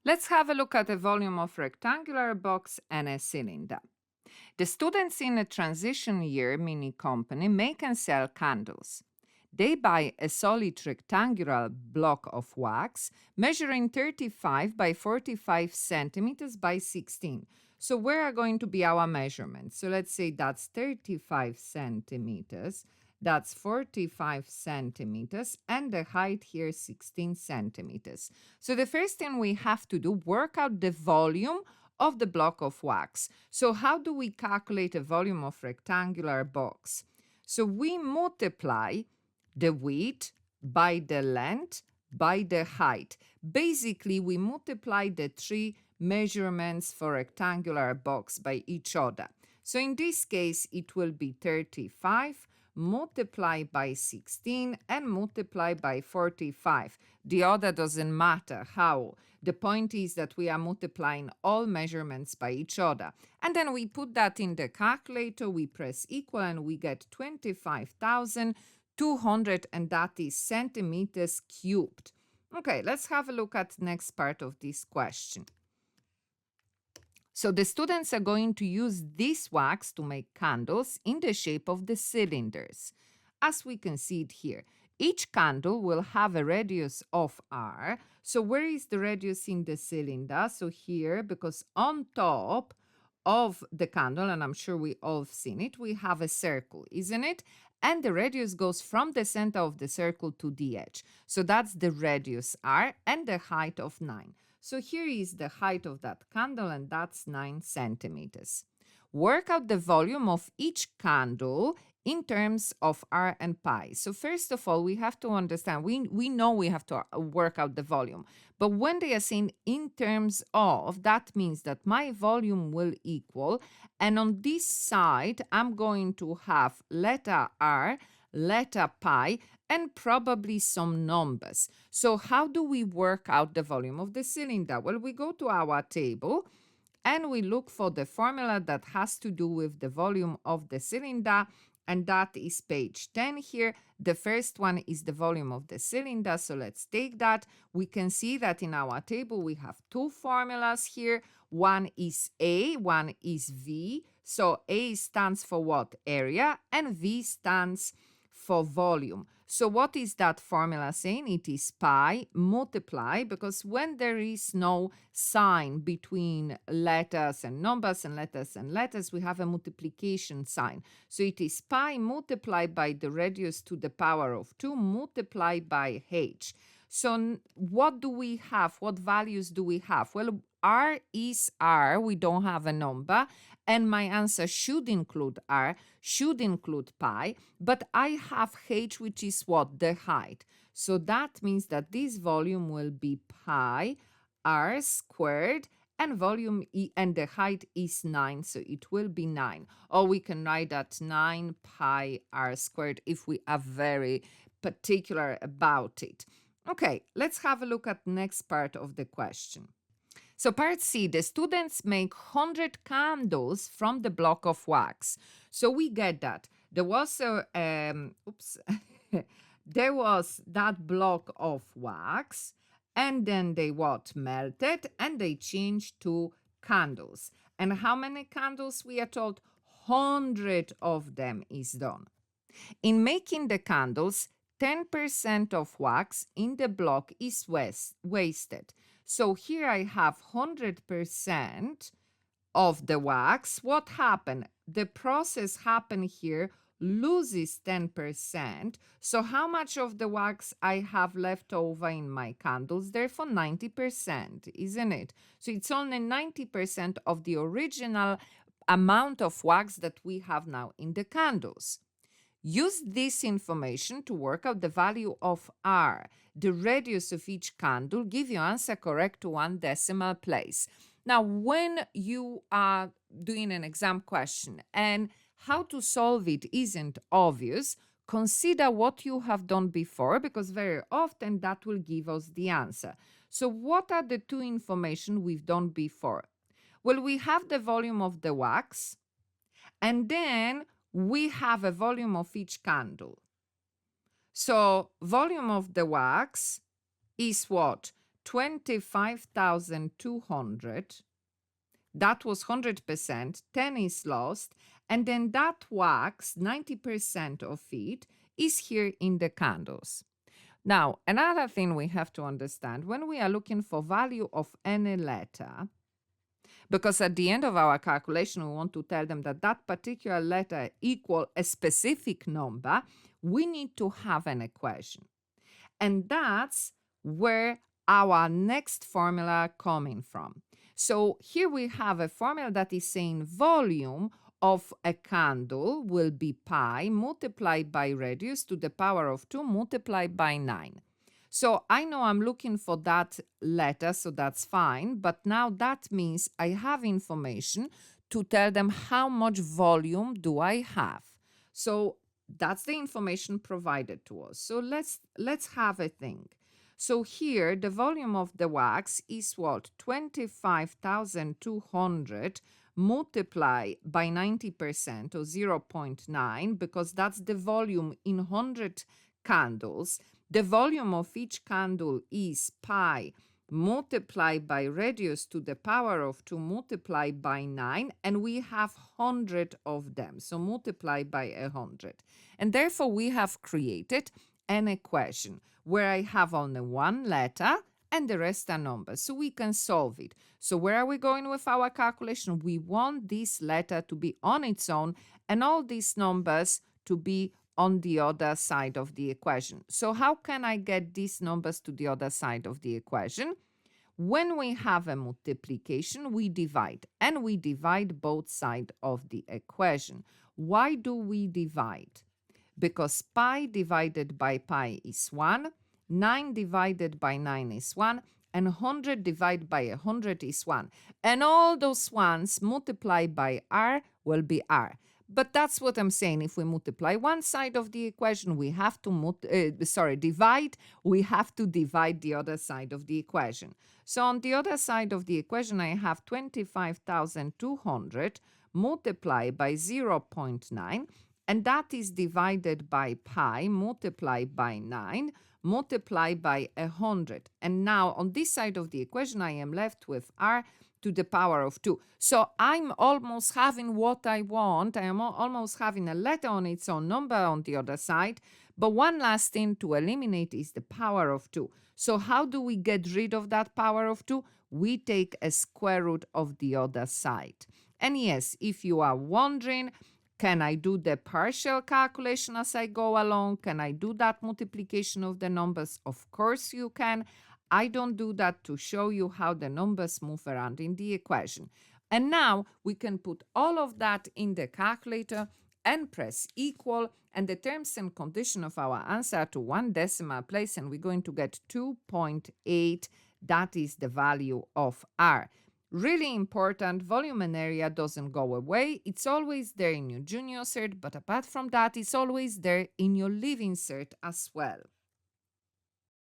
Let's have a look at a volume of rectangular box and a cylinder. The students in a transition year mini company make and sell candles. They buy a solid rectangular block of wax measuring 35 by 45 centimeters by 16. So where are going to be our measurements? So let's say that's 35 centimeters, that's 45 centimeters, and the height here is 16 centimeters. So the first thing we have to do, work out the volume of the block of wax. So how do we calculate a volume of rectangular box? So we multiply the width by the length by the height. Basically, we multiply the three measurements for rectangular box by each other. So in this case, it will be 35 multiplied by 16 and multiplied by 45. The order doesn't matter how. The point is that we are multiplying all measurements by each other. And then we put that in the calculator, we press equal, and we get 25,200, and that is centimeters cubed. Okay, let's have a look at the next part of this question. So the students are going to use this wax to make candles in the shape of the cylinders. As we can see it here, each candle will have a radius of r. So where is the radius in the cylinder? So here, because on top of the candle, and I'm sure we all have seen it, we have a circle, isn't it? And the radius goes from the center of the circle to the edge. So that's the radius r and the height of 9. So here is the height of that candle, and that's 9 centimeters. Work out the volume of each candle in terms of r and pi. So first of all, we have to understand, we know we have to work out the volume. But when they are saying in terms of, that means that my volume will equal, and on this side, I'm going to have letter r, letter pi, and probably some numbers. So how do we work out the volume of the cylinder? Well, we go to our table and we look for the formula that has to do with the volume of the cylinder, and that is page 10 here. The first one is the volume of the cylinder, so let's take that. We can see that in our table we have two formulas here. One is A, one is V. So A stands for what? Area, and V stands for volume. So what is that formula saying? It is pi multiply, because when there is no sign between letters and numbers and letters and letters, we have a multiplication sign. So it is pi multiplied by the radius to the power of 2 multiplied by h. So what do we have? What values do we have? Well, r is r. We don't have a number. And my answer should include r, should include pi, but I have h, which is what? The height. So that means that this volume will be pi r squared, and volume and the height is 9, so it will be 9. Or we can write that 9 pi r squared if we are very particular about it. Okay, let's have a look at the next part of the question. So part C, the students make 100 candles from the block of wax. So we get that. There was there was that block of wax, and then they melted, and they changed to candles. And how many candles? We are told 100 of them is done. In making the candles, 10% of wax in the block is wasted. So here I have 100% of the wax. What happened? The process happened here, loses 10%. So how much of the wax I have left over in my candles? Therefore 90%, isn't it? So it's only 90% of the original amount of wax that we have now in the candles. Use this information to work out the value of r. The radius of each candle, give your answer correct to 1 decimal place. Now, when you are doing an exam question and how to solve it isn't obvious, consider what you have done before, because very often that will give us the answer. So what are the two information we've done before? Well, we have the volume of the wax, and then we have a volume of each candle. So volume of the wax is what? 25,200. That was 100%, 10 is lost, and then that wax, 90% of it, is here in the candles. Now, another thing we have to understand, when we are looking for value of any letter, because at the end of our calculation, we want to tell them that that particular letter equal a specific number, we need to have an equation. And that's where our next formula coming from. So here we have a formula that is saying volume of a candle will be pi multiplied by radius to the power of 2 multiplied by 9. So I know I'm looking for that letter, so that's fine. But now that means I have information to tell them how much volume do I have. So that's the information provided to us. So let's have a think. So here, the volume of the wax is what? 25,200 multiplied by 90% or 0.9, because that's the volume in 100 candles. The volume of each candle is pi multiplied by radius to the power of 2 multiplied by 9, and we have 100 of them, so multiply by 100. And therefore, we have created an equation where I have only one letter and the rest are numbers, so we can solve it. So where are we going with our calculation? We want this letter to be on its own and all these numbers to be on the other side of the equation. So how can I get these numbers to the other side of the equation? When we have a multiplication, we divide, and we divide both sides of the equation. Why do we divide? Because pi divided by pi is 1, 9 divided by 9 is 1, and 100 divided by 100 is 1. And all those ones multiplied by r will be r. But that's what I'm saying. If we multiply one side of the equation, we have to divide. We have to divide the other side of the equation. So on the other side of the equation, I have 25,200 multiplied by 0.9, and that is divided by pi multiplied by 9 multiplied by 100. And now on this side of the equation, I am left with r to the power of 2. So I'm almost having what I want. I am almost having a letter on its own number on the other side. But one last thing to eliminate is the power of 2. So how do we get rid of that power of 2? We take a square root of the other side. And yes, if you are wondering, can I do the partial calculation as I go along? Can I do that multiplication of the numbers? Of course you can. I don't do that to show you how the numbers move around in the equation. And now we can put all of that in the calculator and press equal, and the terms and condition of our answer to one decimal place, and we're going to get 2.8. That is the value of r. Really important, volume and area doesn't go away. It's always there in your junior cert, but apart from that, it's always there in your living cert as well.